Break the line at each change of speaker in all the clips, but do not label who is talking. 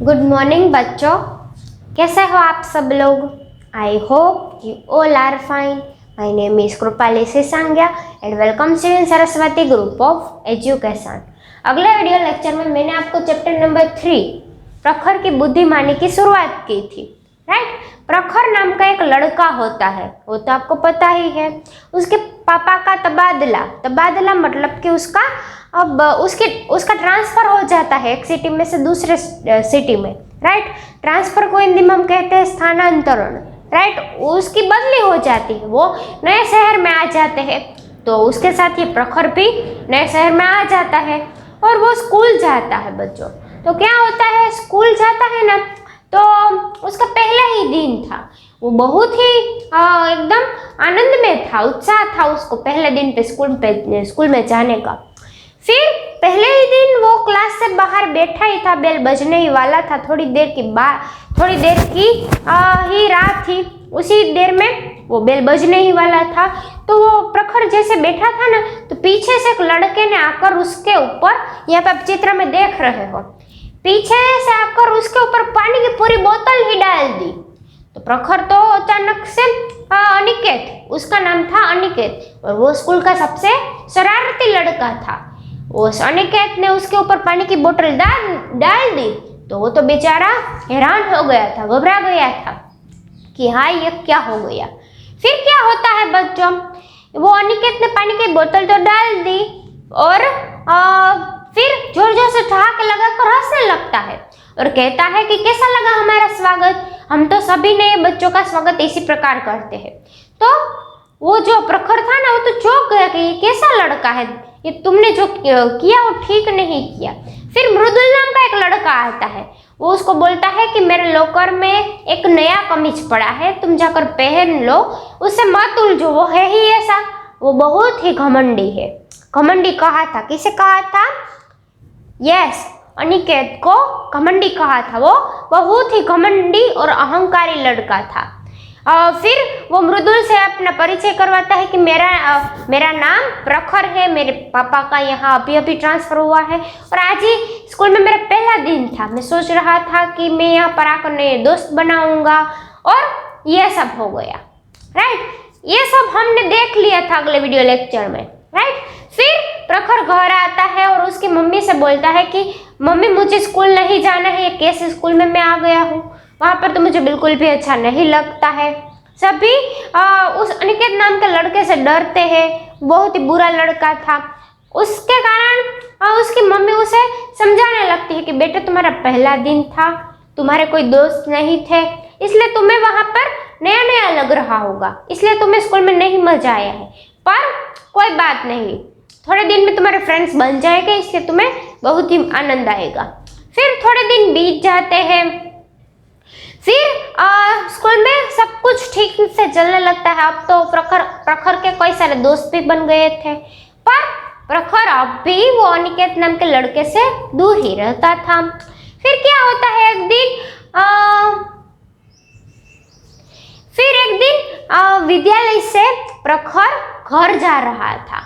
Good morning बच्चों, कैसे हो आप सब लोग। I hope you all are fine. My name is Kripali Sisangya and welcome to Saraswati group of education. अगले वीडियो लेक्चर में मैंने आपको चैप्टर नंबर 3 प्रखर की बुद्धिमानी की शुरुआत की थी। राइट, प्रखर नाम का एक लड़का होता है, वो तो आपको पता ही है। उसके पापा का तबादला मतलब कि उसका ट्रांसफर हो जाता है एक सिटी में से दूसरे सिटी में। राइट, ट्रांसफर को हिंदी में हम कहते हैं स्थानांतरण। राइट, उसकी बदली हो जाती है, वो नए शहर में आ जाते हैं। तो उसके साथ ये प्रखर भी नए शहर में आ जाता है और वो स्कूल जाता है बच्चों। तो क्या होता है, स्कूल जाता है ना, तो उसका पहला ही दिन था। वो बहुत ही एकदम आनंद में था, उत्साह था उसको पहले दिन पे स्कूल में जाने का। फिर पहले ही दिन वो क्लास से बाहर बैठा ही था, बेल बजने ही वाला था। थोड़ी देर की ही रात थी, उसी देर में वो बेल बजने ही वाला था। तो वो प्रखर जैसे बैठा था ना, तो पीछे से एक लड़के ने आकर उसके ऊपर, यहाँ पे आप चित्र में देख रहे हो, पीछे से आकर उसके ऊपर पानी की पूरी बोतल ही डाल दी। तो प्रखर तो अचानक से अनिकेत, उसका नाम था अनिकेत, और वो स्कूल का सबसे शरारती लड़का था। उस अनिकेत ने उसके ऊपर पानी की बोतल डाल दी। तो वो तो बेचारा हैरान हो गया था, घबरा गया था कि हाँ ये क्या हो गया। फिर क्या होता है बच्चों, वो अनिकेत ने पानी की बोतल तो डाल दी और फिर जोर जोर से ठहाके लगाकर हंसने लगता है और कहता है कि कैसा लगा हमारा स्वागत, हम तो सभी नए बच्चों का स्वागत इसी प्रकार करते हैं। तो वो जो प्रखर था ना, वो तो चौंक गया कि ये कैसा लड़का है, ये तुमने जो किया वो ठीक नहीं किया। फिर मृदुल नाम का एक लड़का आता है, वो उसको बोलता है कि मेरे लॉकर में एक नया कमीज पड़ा है, तुम जाकर पहन लो, उससे मत उलझो, वो है ही ऐसा, वो बहुत ही घमंडी है। घमंडी कहा था, किसे कहा था? यस, अनिकेत को घमंडी कहा था। वो बहुत ही घमंडी और अहंकारी लड़का था। फिर वो मृदुल से अपना परिचय करवाता है कि मेरा नाम प्रखर है, मेरे पापा का यहाँ अभी अभी ट्रांसफर हुआ है और आज ही स्कूल में मेरा पहला दिन था। मैं सोच रहा था कि मैं यहाँ पर आकर नए दोस्त बनाऊंगा, और ये सब हो गया। राइट, ये सब हमने देख लिया था अगले वीडियो लेक्चर में। राइट, फिर प्रखर घर आता है और उसकी मम्मी से बोलता है कि मम्मी मुझे स्कूल नहीं जाना है, ये कैसे स्कूल में मैं आ गया हूँ, वहाँ पर तो मुझे बिल्कुल भी अच्छा नहीं लगता है। सभी उस अनिकेत नाम के लड़के से डरते हैं, बहुत ही बुरा लड़का था। उसके कारण उसकी मम्मी उसे समझाने लगती है कि बेटे तुम्हारा पहला दिन था, तुम्हारे कोई दोस्त नहीं थे, इसलिए तुम्हें वहाँ पर नया नया लग रहा होगा, इसलिए तुम्हें स्कूल में नहीं मजा आया है, पर कोई बात नहीं, थोड़े दिन में तुम्हारे फ्रेंड्स बन जाएंगे, इसलिए तुम्हें बहुत ही आनंद आएगा। फिर थोड़े दिन बीत जाते हैं, फिर स्कूल में सब कुछ ठीक से चलने लगता है। अब तो प्रखर के कई सारे दोस्त भी बन गए थे, पर प्रखर अब भी वो अनिकेत नाम के लड़के से दूर ही रहता था। फिर क्या होता है, एक दिन विद्यालय से प्रखर घर जा रहा था।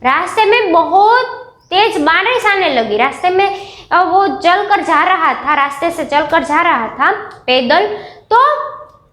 रास्ते में बहुत तेज बारिश आने लगी। रास्ते में वो रास्ते से चलकर जा रहा था पैदल, तो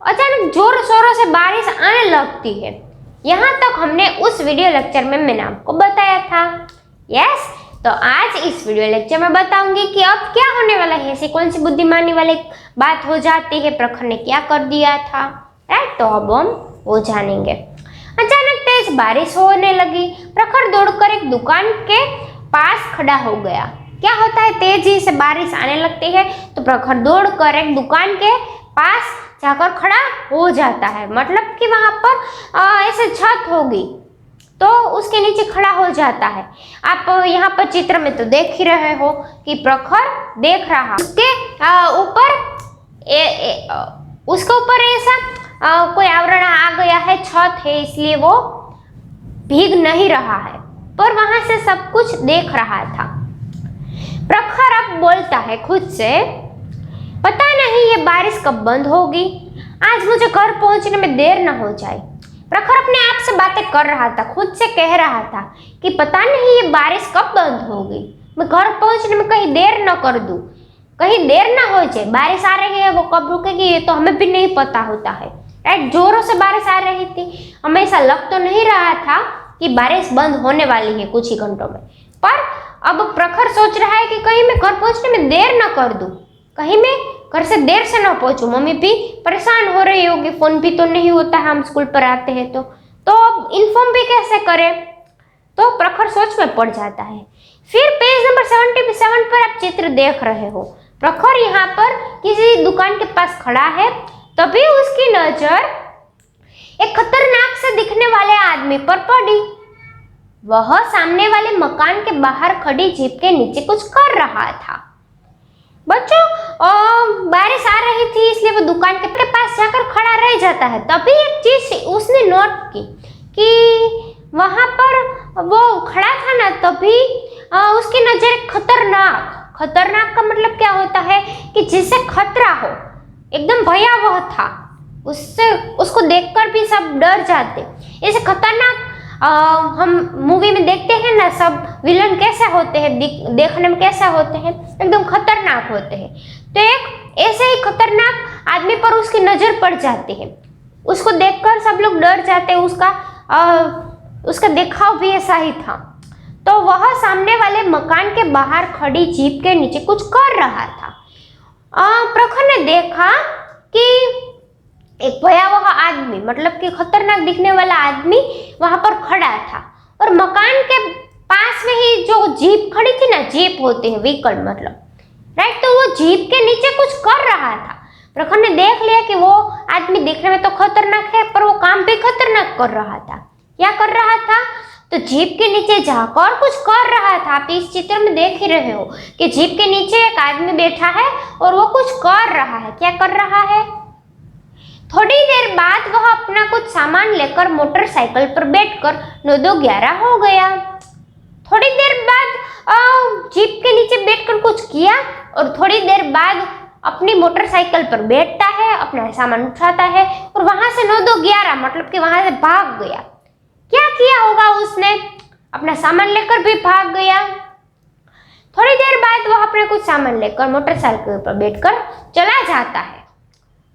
अचानक जोर शोरों से बारिश आने लगती है। यहाँ तक हमने उस वीडियो लेक्चर में मैंने आपको बताया था। यस, तो आज इस वीडियो लेक्चर में बताऊंगी कि अब क्या होने वाला है, ऐसी कौन सी बुद्धिमानी वाली बात हो जाती है, प्रखर ने क्या कर दिया था। राइट, तो अब हम वो जानेंगे। अचानक तेज बारिश होने लगी। प्रखर दौड़कर एक दुकान के पास खड़ा हो गया। क्या होता है, तेजी से बारिश आने लगती है तो प्रखर दौड़कर एक दुकान के पास जाकर खड़ा हो जाता है, मतलब कि वहां पर ऐसे छत होगी तो उसके नीचे खड़ा हो जाता है। आप यहाँ पर चित्र में तो देख ही रहे हो कि प्रखर देख रहा, उसके ऊपर ऐसा कोई आवरण आ गया है, छत है, इसलिए वो भीग नहीं रहा है, पर वहां से सब कुछ देख रहा था। प्रखर अब बोलता है खुद से, पता नहीं ये बारिश कब बंद होगी, आज मुझे घर पहुंचने में देर न हो जाए। प्रखर अपने आप से बातें कर रहा था, खुद से कह रहा था कि पता नहीं ये बारिश कब बंद होगी, मैं घर पहुंचने में कहीं देर न कर दूं। कहीं देर ना हो जाए। बारिश आ रही है, वो कब रुकेगी ये तो हमें भी नहीं पता होता है, राइट। जोरों से बारिश आ रही थी, हमें ऐसा लग तो नहीं रहा था कि बारिश बंद होने वाली है कुछ ही घंटों में। पर अब प्रखर सोच रहा है कि कहीं मैं घर पहुंचने में देर ना कर दूं, कहीं मैं घर से देर से ना पहुंचूं। मम्मी भी परेशान हो रही होगी, फोन भी तो नहीं होता है, हम स्कूल पर आते हैं तो अब इन्फॉर्म भी कैसे करें। तो प्रखर सोच में पड़ जाता है। फिर पेज नंबर 77 पर आप चित्र देख रहे हो। प्रखर यहाँ पर किसी दुकान के पास खड़ा है, तभी उसकी नजर एक खतरनाक से दिखने वाले आदमी पर पड़ी। वह सामने वाले मकान के बाहर खड़ी जीप के नीचे कुछ कर रहा था। बच्चों, बारिश आ रही थी इसलिए वो दुकान के पास जाकर खड़ा रह जाता है। तभी एक चीज उसने नोट की कि वहां पर वो खड़ा था ना, तभी उसकी नजर खतरनाक का मतलब क्या होता है कि जिससे खतरा हो, एकदम भयावह था। उसको देखकर भी सब डर जाते। ऐसे खतरनाक हम मूवी में देखते हैं ना, सब विलन कैसे होते हैं, देखने में कैसे होते हैं, एकदम खतरनाक होते हैं। तो एक ऐसे ही खतरनाक आदमी पर उसकी नजर पड़ जाती है। उसको देखकर सब लोग डर जाते हैं। उसका दिखाव भी ऐसा ही था। तो वह सामने वाले मकान के बाहर खड़ी जीप के नीचे कुछ कर रहा था। प्रखर ने देखा कि एक भयावह आदमी, मतलब कि खतरनाक दिखने वाला आदमी वहां पर खड़ा था, और मकान के पास में ही जो जीप खड़ी थी ना, जीप होते हैं व्हीकल मतलब, राइट। तो वो जीप के नीचे कुछ कर रहा था। प्रखर ने देख लिया कि वो आदमी देखने में तो खतरनाक है, पर वो काम भी खतरनाक कर रहा था। क्या कर रहा था? तो जीप के नीचे जाकर कुछ कर रहा था। आप इस चित्र में देख ही रहे हो कि जीप के नीचे एक आदमी बैठा है और वो कुछ कर रहा है। क्या कर रहा है? थोड़ी देर बाद वह अपना कुछ सामान लेकर मोटरसाइकिल पर बैठकर 9-2-11 हो गया। थोड़ी देर बाद जीप के नीचे बैठकर कुछ किया और थोड़ी देर बाद अपनी मोटरसाइकिल पर बैठता है, अपना सामान उठाता है और वहां से 9-2-11 मतलब कि वहां से भाग गया। क्या किया होगा उसने? अपना सामान लेकर भी भाग गया। थोड़ी देर बाद वह अपने कुछ सामान लेकर मोटरसाइकिल पर बैठकर चला जाता है।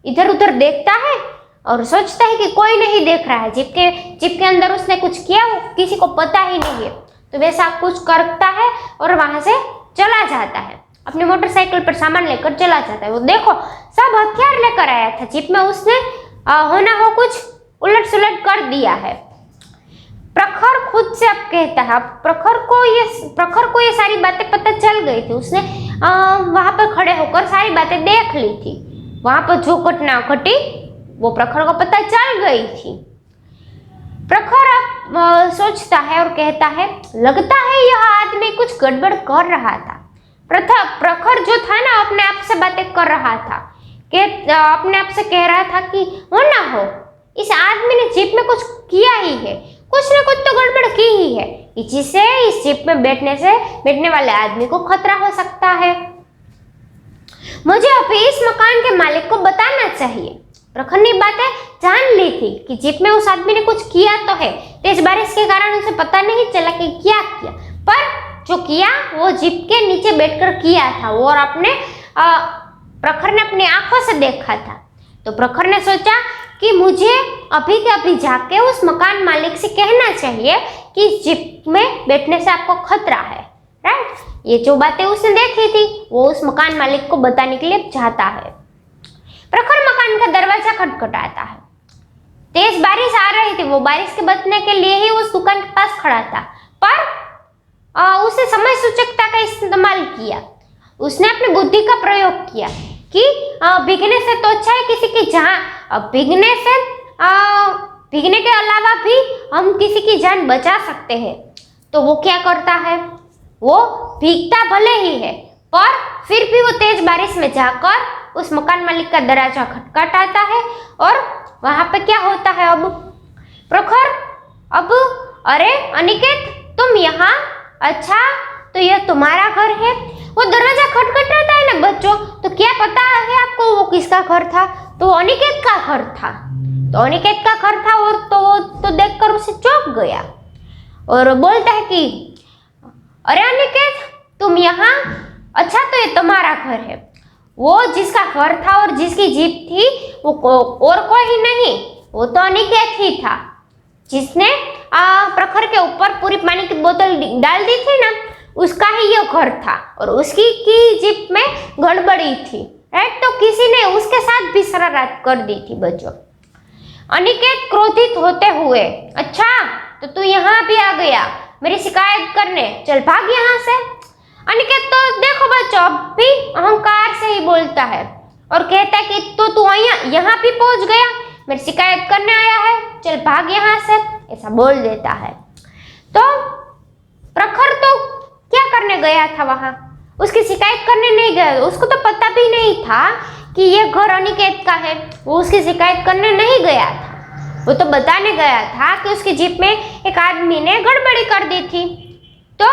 इधर उधर देखता है और सोचता है कि कोई नहीं देख रहा है। जीप के अंदर उसने कुछ किया, वो किसी को पता ही नहीं है। तो वैसा कुछ करता है और वहां से चला जाता है। अपनी मोटरसाइकिल पर सामान लेकर चला जाता है। वो देखो, सब हथियार लेकर आया था। जीप में उसने होना हो कुछ उलट सुलट कर दिया है। प्रखर खुद से अब कहता है, प्रखर को ये सारी बातें पता चल गई थी। उसने वहां पर खड़े होकर सारी बातें देख ली थी। वहां पर जो घटना घटी वो प्रखर को पता चल गई थी। प्रखर अब सोचता है और कहता है, लगता है यह आदमी कुछ गड़बड़ कर रहा था। प्रखर जो था ना, अपने आप से बातें कर रहा था कि अपने आप से कह रहा था कि हो ना हो, इस आदमी ने जीप में कुछ किया ही है, कुछ ना कुछ तो गड़बड़ की ही है, जिससे इस जीप में बैठने वाले आदमी को खतरा हो सकता है। मुझे अभी इस मकान के मालिक को बताना चाहिए। प्रखर ने बातें जान ली थी कि जीप में उस आदमी ने कुछ किया तो है। तेज बारिश के कारण उसे पता नहीं चला कि क्या किया, पर जो किया वो जीप के नीचे बैठकर किया था और प्रखर ने अपनी आंखों से देखा था। तो प्रखर ने सोचा कि मुझे अभी के अभी जाके उस मकान मालिक से कहना चाहिए कि जीप में बैठने से आपको खतरा है, राइट। ये जो बातें उसने देखी थी वो उस मकान मालिक को बताने के लिए चाहता है। प्रखर मकान का दरवाजा खटखटाता है। तेज बारिश आ रही थी, वो बारिश के बचने के लिए ही उस दुकान के पास खड़ा था, पर उसने समय सूचकता का इस्तेमाल किया। उसने अपनी बुद्धि का प्रयोग किया कि भीगने से तो अच्छा है किसी की जान, भीगने के अलावा भी हम किसी की जान बचा सकते हैं। तो वो क्या करता है? वो भीगता भले ही है, पर फिर भी वो तेज बारिश में जाकर उस मकान मालिक का दरवाजा खटखटाता है। और वहां पे क्या होता है? अब प्रखर, अरे अनिकेत, तुम यहाँ? अच्छा, तो यह तुम्हारा घर है? वो दरवाजा खटखटाता है ना बच्चों, तो क्या पता है आपको वो किसका घर था? तो अनिकेत का घर था। तो अनिकेत का घर था और तो देखकर उसे चौंक गया और बोलता है कि अरे अनिकेत, तुम यहाँ? अच्छा, तो ये तुम्हारा घर है। वो जिसका घर था और जिसकी जीप थी वो और कोई ही नहीं, वो तो अनिकेत ही था, जिसने प्रखर के ऊपर पूरी पानी की बोतल डाल दी थी ना, उसका ही ये घर था और उसकी की जीप में गड़बड़ी थी, राइट। तो किसी ने उसके साथ भी शरारत कर दी थी बच्चों। अनिकेत क्रोधित होते हुए, अच्छा तो तू यहाँ भी आ गया मेरी शिकायत करने, चल भाग यहाँ से। अनिकेत तो देखो बच्चों अब भी अहंकार से ही बोलता है और कहता है कि तो तू यहाँ भी पहुंच गया, मेरी शिकायत करने आया है, चल भाग यहाँ से, ऐसा बोल देता है। तो प्रखर तो क्या करने गया था वहां, उसकी शिकायत करने नहीं गया, उसको तो पता भी नहीं था कि ये घर अनिकेत का है, वो उसकी शिकायत करने नहीं गया था, वो तो बताने गया था कि उसकी जीप में एक आदमी ने गड़बड़ी कर दी थी। तो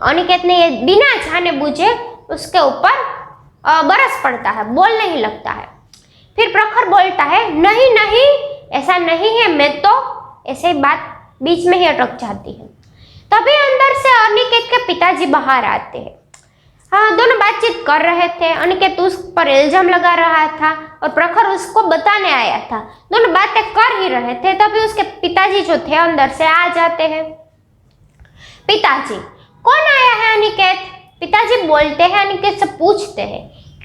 अनिकेत ने ये बिना जाने बूझे उसके ऊपर बरस पड़ता है, बोलने ही लगता है। फिर प्रखर बोलता है नहीं नहीं ऐसा नहीं है, मैं तो ऐसे बात बीच में ही अटक जाती है। तभी अंदर से अनिकेत के पिताजी बाहर आते हैं। हाँ, दोनों बातचीत कर रहे थे, अनिकेत उस पर इल्जाम लगा रहा था और प्रखर उसको बताने आया था, दोनों बातें कर ही रहे थे। तभी उसके पिताजी जो थे अंदर से आ जाते हैं। पिताजी, कौन आया है अनिकेत? पिताजी बोलते हैं, अनिकेत से पूछते हैं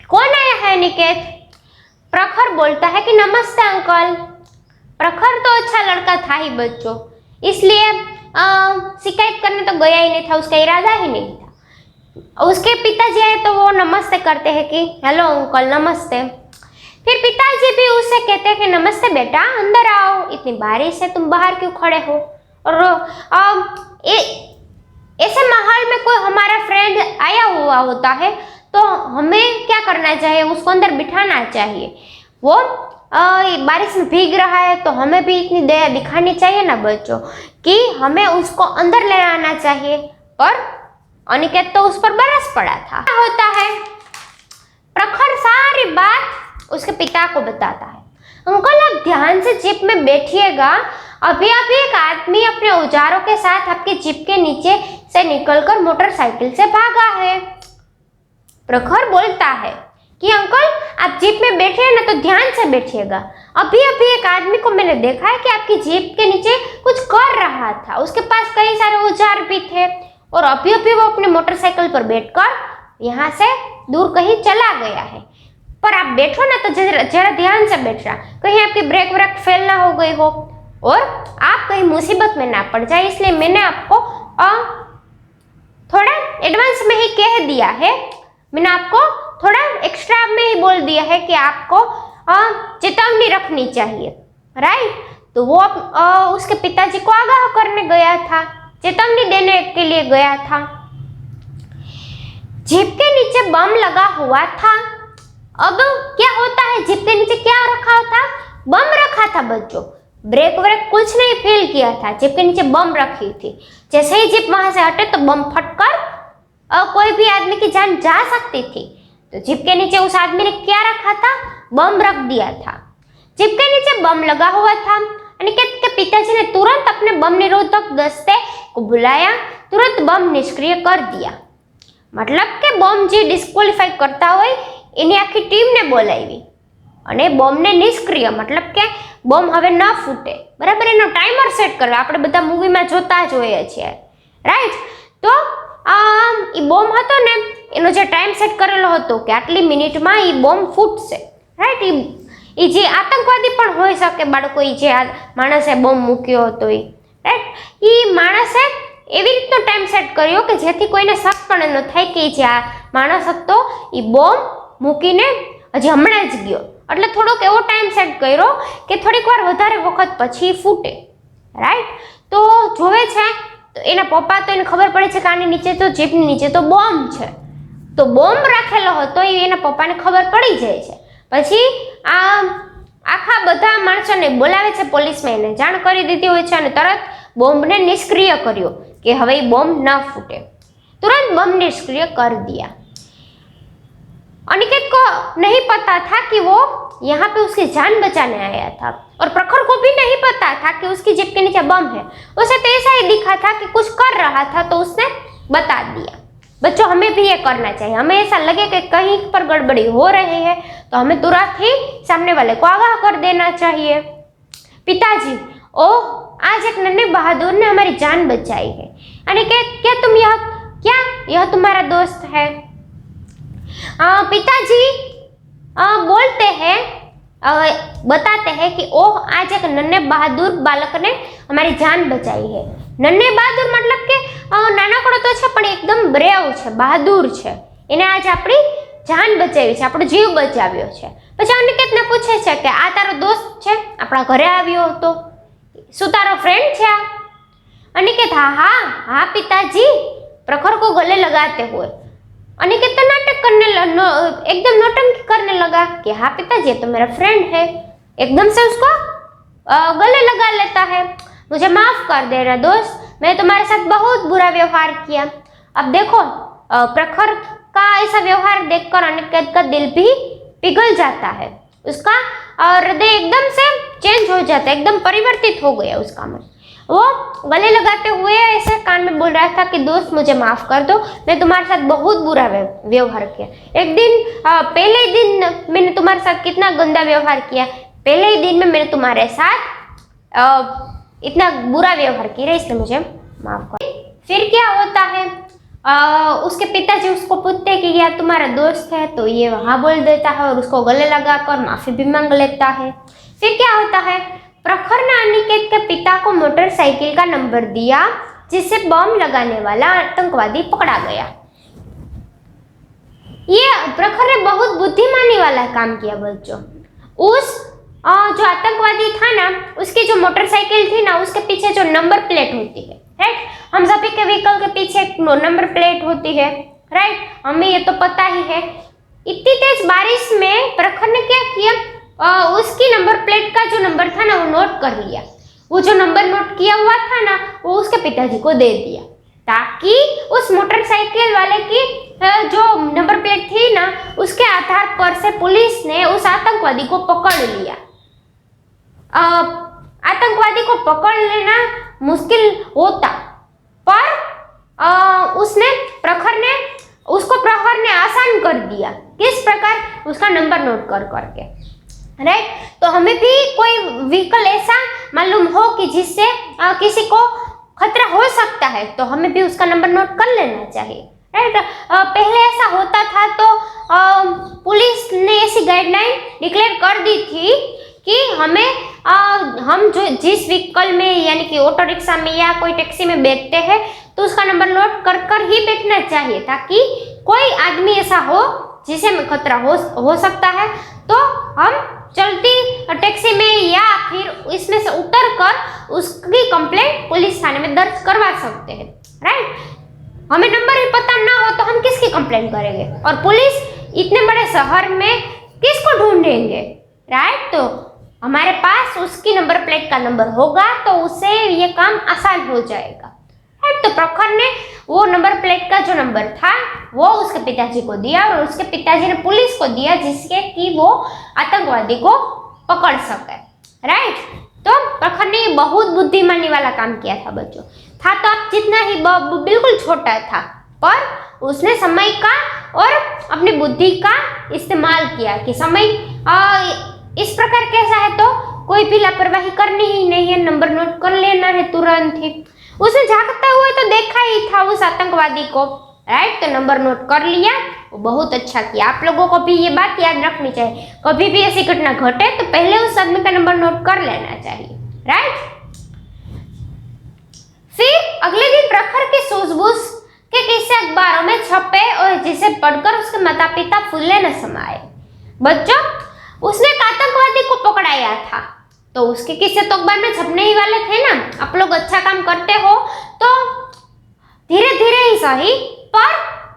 कौन आया है अनिकेत? प्रखर बोलता है कि नमस्ते अंकल। प्रखर तो अच्छा लड़का था ही बच्चों, इसलिए शिकायत करने तो गया ही नहीं था, उसका इरादा ही नहीं था। उसके पिताजी आए तो वो नमस्ते करते हैं कि हेलो अंकल नमस्ते। फिर पिताजी भी उससे कहते हैं कि नमस्ते बेटा, अंदर आओ, इतनी बारिश है, तुम बाहर क्यों खड़े हो? और ऐसे माहौल में कोई हमारा फ्रेंड आया हुआ होता है तो हमें क्या करना चाहिए, उसको अंदर बिठाना चाहिए। वो बारिश में भीग रहा है तो हमें भी इतनी दया दिखानी चाहिए ना बच्चों कि हमें उसको अंदर ले आना चाहिए। पर अनिकेत तो उस पर बरस पड़ा था। क्या होता है, प्रखर सारी बात उसके पिता को बताता है। अंकल आप ध्यान से जीप में बैठिएगा, अभी अभी एक आदमी अपने औजारों के साथ आपके जीप के नीचे से निकलकर मोटरसाइकिल से भागा है। प्रखर बोलता है कि अंकल आप जीप में बैठे हैं ना तो ध्यान से बैठिएगा, अभी अभी एक आदमी को मैंने देखा है कि आपकी जीप के नीचे कुछ कर रहा था, उसके पास कई सारे औजार भी थे और अभी अभी वो अपनी मोटरसाइकिल पर बैठकर यहाँ से दूर कहीं चला गया है। पर आप बैठो ना तो जरा ध्यान से बैठना, कहीं आपकी ब्रेक व्रेक फेल ना हो गई हो और आप कहीं मुसीबत में ना पड़ जाए, इसलिए मैंने आपको थोड़ा एडवांस में ही कह दिया है, मैंने आपको थोड़ा एक्स्ट्रा में ही बोल दिया है कि आपको चेतावनी रखनी चाहिए, राइट। तो वो उसके पिताजी को आगाह करने गया था, चेतावनी देने के लिए गया था। जीप के नीचे बम लगा हुआ था। अब क्या होता है, जीप के नीचे क्या रखा था? बम रखा था बच्चों, ब्रेक व्रेक कुछ नहीं फेल किया था, जीप के नीचे बम रखी थी। जैसे ही जीप वहां से हटे तो बम फटकर कोई भी आदमी की जान जा सकती थी। तो जीप के नीचे उस आदमी ने क्या रखा था? बम रख दिया था। जीप के नीचे बम लगा हुआ था। अनिकेत के पिताजी ने तुरंत अपने बम निरोधक दस्ते को बुलाया, तुरंत बम निष्क्रिय कर दिया। मतलब के बम जी डिस्क्वॉलिफाई करता હોય એની આખી ટીમને બોલાવી અને બોમ્બને નિષ્ક્રિય मतलब કે બોમ્બ હવે ન ફૂટે, બરાબર, એનો ટાઈમર સેટ કરવા આપણે બધા મૂવીમાં જોતા જ હોઈએ છીએ, રાઈટ। તો એ બોમ્બ હતો ને એનો જે ટાઈમ સેટ કરેલો હતો કે આટલી મિનિટમાં એ બોમ્બ ફૂટશે, રાઈટ। એ જે આતંકવાદી પણ હોઈ શકે બાળકો, એ જે માણસે બોમ્બ મૂક્યો હતો એ, રાઈટ, એ માણસે એવી રીતનો ટાઈમ સેટ કર્યો કે જેથી કોઈને શક પણ ન થાય કે જે આ માણસ હતો એ બોમ્બ મૂકીને હજી હમણાં જ ગયો, એટલે થોડોક એવો ટાઈમ સેટ કર્યો કે થોડીક વાર વધારે વખત પછી ફૂટે, રાઈટ। તો જોવે છે તો એના પપ્પા તો એને ખબર પડે છે કે આની નીચે તો જીપની નીચે તો બોમ્બ છે, તો બોમ્બ રાખેલો હતો એ એના પપ્પાને ખબર પડી જાય છે। પછી આ આખા બધા માણસોને બોલાવે છે, પોલીસમાં એને જાણ કરી દીધી હોય છે અને તરત બોમ્બને નિષ્ક્રિય કર્યો कि हवे बम न फूटे, तुरंत बम निष्क्रिय कर दिया। अनिकेत को नहीं पता था कि वो यहाँ पे उसकी जान बचाने आया था और प्रखर को भी नहीं पता था कि उसकी जीप के नीचे बम है। उसे तो ऐसा ही दिखा था कि कुछ कर रहा था तो उसने बता दिया, बच्चों हमें भी ये करना चाहिए। हमें ऐसा लगे कि कहीं पर गड़बड़ी हो रही है तो हमें तुरंत ही सामने वाले को आगाह कर देना चाहिए। पिताजी, ओह आज एक नन्हे बहादुर ने हमारी जान बचाई है। अनिकेत, क्या यह तुम्हारा दोस्त है? पिताजी बोलते हैं, बताते हैं कि ओह आज एक नन्हे बहादुर बालक ने हमारी जान बचाई है। नन्हे बहादुर मतलब કે નાનકડો તો છે પણ એકદમ બ્રેવ છે, બહાદુર છે, એને આજે આપણી જાન બચાવી છે, આપણો જીવ બચાવ્યો છે। પછી અનિકેતને પૂછે છે કે આ તારો દોસ્ત છે, આપણા ઘરે આવ્યો હતો, શું તારો ફ્રેન્ડ છે આ? अनिकेत, हाँ पिताजी, प्रखर को गले लगाते हुए। अनिकेत तो नाटक करने एकदम नौटंकी करने लगा कि हाँ पिताजी ये तो मेरा फ्रेंड है। एकदम से उसको गले लगा लेता है। मुझे माफ कर देना दोस्त, मैंने तुम्हारे साथ बहुत बुरा व्यवहार किया। अब देखो प्रखर का ऐसा व्यवहार देखकर अनिकेत का दिल भी पिघल जाता है, उसका हृदय एकदम से चेंज हो जाता है, एकदम परिवर्तित हो गया उसका मन। वो गले लगाते हुए ऐसे कान में बोल रहा था कि दोस्त मुझे माफ कर दो, मैं तुम्हारे साथ बहुत बुरा व्यवहार किया। एक दिन पहले ही दिन मैंने तुम्हारे साथ कितना गंदा व्यवहार किया, पहले ही दिन में मैंने तुम्हारे साथ इतना बुरा व्यवहार किया, इसलिए मुझे माफ कर। फिर क्या होता है, उसके पिताजी उसको पूछते हैं कि यार तुम्हारा दोस्त है, तो ये हाँ बोल देता है और उसको गले लगाकर माफी भी मांग लेता है। फिर क्या होता है, प्रखर ने अनिकेत के पिता को मोटरसाइकिल का नंबर दिया जिससे बम लगाने वाला आतंकवादी पकड़ा गया। ये प्रखर ने बहुत बुद्धिमानी वाला काम किया बच्चों। उस जो आतंकवादी था ना, उसकी जो मोटरसाइकिल थी ना, उसके पीछे जो नंबर प्लेट होती है, राइट, हम सभी के व्हीकल के पीछे एक नंबर प्लेट होती है, राइट, हमें ये तो पता ही है। इतनी तेज बारिश में प्रखर ने क्या किया, उसकी नंबर प्लेट का जो नंबर था ना वो नोट कर लिया। वो जो नंबर नोट किया हुआ था ना वो उसके पिताजी को दे दिया, ताकि उस मोटरसाइकिल वाले की जो नंबर प्लेट थी ना उसके आधार पर से पुलिस ने उस आतंकवादी को पकड़ लिया। आतंकवादी को पकड़ लेना मुश्किल होता, पर प्रखर ने आसान कर दिया। किस प्रकार, उसका नंबर नोट कर करके, राइट। तो हमें भी कोई व्हीकल ऐसा मालूम हो कि जिससे किसी को खतरा हो सकता है, तो हमें भी उसका नंबर नोट कर लेना चाहिए, राइट। पहले ऐसा होता था तो पुलिस ने ऐसी गाइडलाइन डिक्लेयर कर दी थी कि हम जो जिस व्हीकल में यानी कि ऑटो रिक्शा में या कोई टैक्सी में बैठते हैं तो उसका नंबर नोट कर कर ही बैठना चाहिए, ताकि कोई आदमी ऐसा हो जिसे में खतरा हो सकता है तो हम चलती टैक्सी में या फिर इसमें से उतर कर उसकी कंप्लेंट पुलिस थाने में दर्ज करवा सकते हैं, राइट। हमें नंबर ही पता ना हो तो हम किसकी कंप्लेंट करेंगे, और पुलिस इतने बड़े शहर में किसको ढूंढेंगे, राइट। तो हमारे पास उसकी नंबर प्लेट का नंबर होगा तो उससे ये काम आसान हो जाएगा, राइट। तो प्रखर ने वो नंबर प्लेट का जो नंबर था वो उसके पिताजी को दिया और उसके पिताजी ने पुलिस को दिया, जिसके कि वो आतंकवादी को पकड़ सके, राइट। तो प्रखर ने बहुत बुद्धिमानी वाला काम किया था बच्चों। था तो आप जितना ही बिल्कुल छोटा था, पर उसने समय का और अपनी बुद्धि का इस्तेमाल किया कि समय इस प्रकार कैसा है तो कोई भी लापरवाही करनी ही नहीं है, नंबर नोट कर लेना है तुरंत ही। उसने झांकते हुए तो देखा ही था उस आतंकवादी को, राइट। तो नंबर नोट कर लिया, वो बहुत अच्छा किया। आप लोगों को भी ये बात याद रखनी चाहिए, कभी भी ऐसी घटना घटे तो पहले उस आदमी का नंबर नोट कर लेना चाहिए, राइट। फिर अगले दिन प्रखर की सूझबूझ के किस्से अखबारों में छपे और जिसे पढ़कर उसके माता पिता फूले न समाये। बच्चों, उसने एक आतंकवादी को पकड़ाया था, तो उसके किस्से तो अखबार में छपने ही वाले थे ना। आप लोग अच्छा काम करते हो तो धीरे धीरे ही सही, पर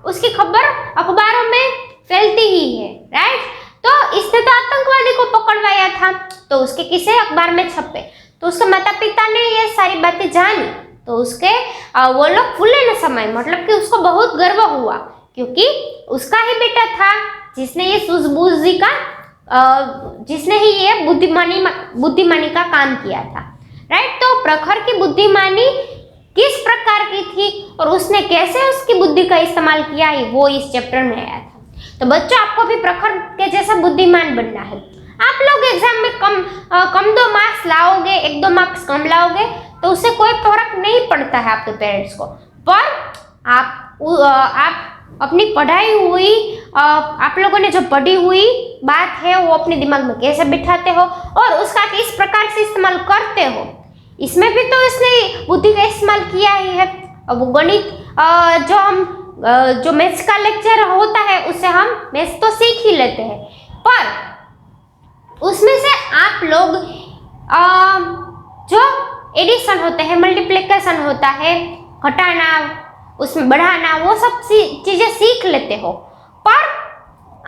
उसकी खबर अखबारों में फैलती ही है, राइट। तो इसने तो आतंकवादी को पकड़वाया था तो उसके किस्से अखबार में छपे, तो उसके माता पिता ने ये सारी बातें जानी, तो उसके वो लोग फूले न समाये, मतलब कि उसको बहुत गर्व हुआ, क्योंकि उसका ही बेटा था जिसने ये सूझबूझी का जिसने ही ये बुद्धिमानी का काम किया था, राइट। तो प्रखर की बुद्धिमानी किस प्रकार की थी और उसने कैसे उसकी बुद्धि का इस्तेमाल किया है, वो इस चैप्टर में आया था। तो बच्चों, आपको भी प्रखर के जैसा बुद्धिमान बनना है। आप लोग एग्जाम में कम 2 मार्क्स लाओगे, 1-2 मार्क्स कम लाओगे तो उससे कोई फर्क नहीं पड़ता है आपके पेरेंट्स को, पर आप अपनी पढ़ाई हुई, आप लोगों ने जो पढ़ी हुई बात है वो अपने दिमाग में कैसे बिठाते हो और उसका किस प्रकार से इस्तेमाल करते हो, इसमें भी तो इसने बुद्धि का इस्तेमाल किया ही है। अब वो गणित जो मैथ्स का लेक्चर होता है उससे हम मैथ्स तो सीख ही लेते हैं, पर उसमें से आप लोग जो एडिशन होते हैं, मल्टीप्लिकेशन होता है, घटाना, उसमें बढ़ाना, वो सब चीजें सीख लेते हो, पर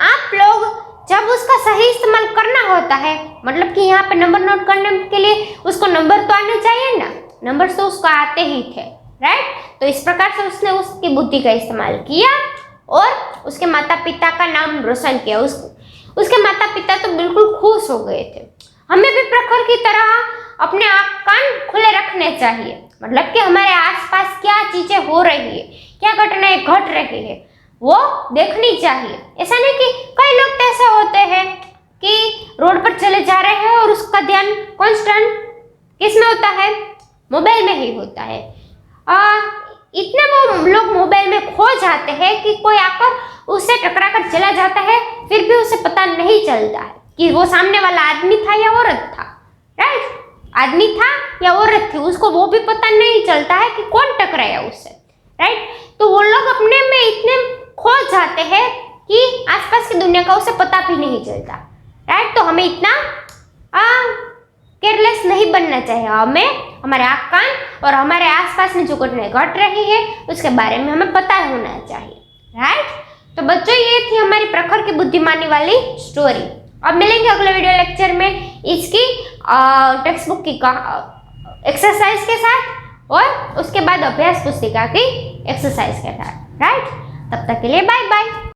आप लोग जब उसका सही इस्तेमाल करना होता है, मतलब कि यहाँ पे नंबर नोट करने के लिए उसको नंबर तो आने चाहिए ना, नंबर तो उसको आते ही थे, राइट। तो इस प्रकार से उसने उसकी बुद्धि का इस्तेमाल किया और उसके माता पिता का नाम रोशन किया। उसके माता पिता तो बिल्कुल खुश हो गए थे। हमें भी प्रखर की तरह अपने आँख कान खुले रखने चाहिए, मतलब कि हमारे आसपास क्या चीजें हो रही है, क्या घटनाएं घट रही है, वो देखनी चाहिए। ऐसा नहीं कि कई लोग तो ऐसे होते हैं कि रोड पर चले जा रहे हैं और उसका ध्यान कांस्टेंट किस में होता है, मोबाइल में ही होता है। इतने वो लोग मोबाइल में खो जाते हैं कि कोई आकर उससे टकरा कर चला जाता है, फिर भी उसे पता नहीं चलता है कि वो सामने वाला आदमी था या औरत था, राइट। आदमी था या औरत थी, उसको वो भी पता नहीं चलता है कि कौन टकराया उससे, राइट। तो वो लोग अपने में इतने खो जाते हैं कि आसपास की दुनिया का उसे पता भी नहीं चलता, राइट। तो हमें इतना केयरलेस नहीं बनना चाहिए। हमें हमारे आँख कान और हमारे आसपास में जो घटनाएं घट रही है उसके बारे में हमें पता होना चाहिए, राइट। तो बच्चों, ये थी हमारी प्रखर की बुद्धिमानी वाली स्टोरी। अब मिलेंगे अगले वीडियो लेक्चर में इसकी टेक्स्ट बुक की एक्सरसाइज के साथ और उसके बाद अभ्यास पुस्तिका की एक्सरसाइज के साथ, राइट। तब तक के लिए बाय बाय।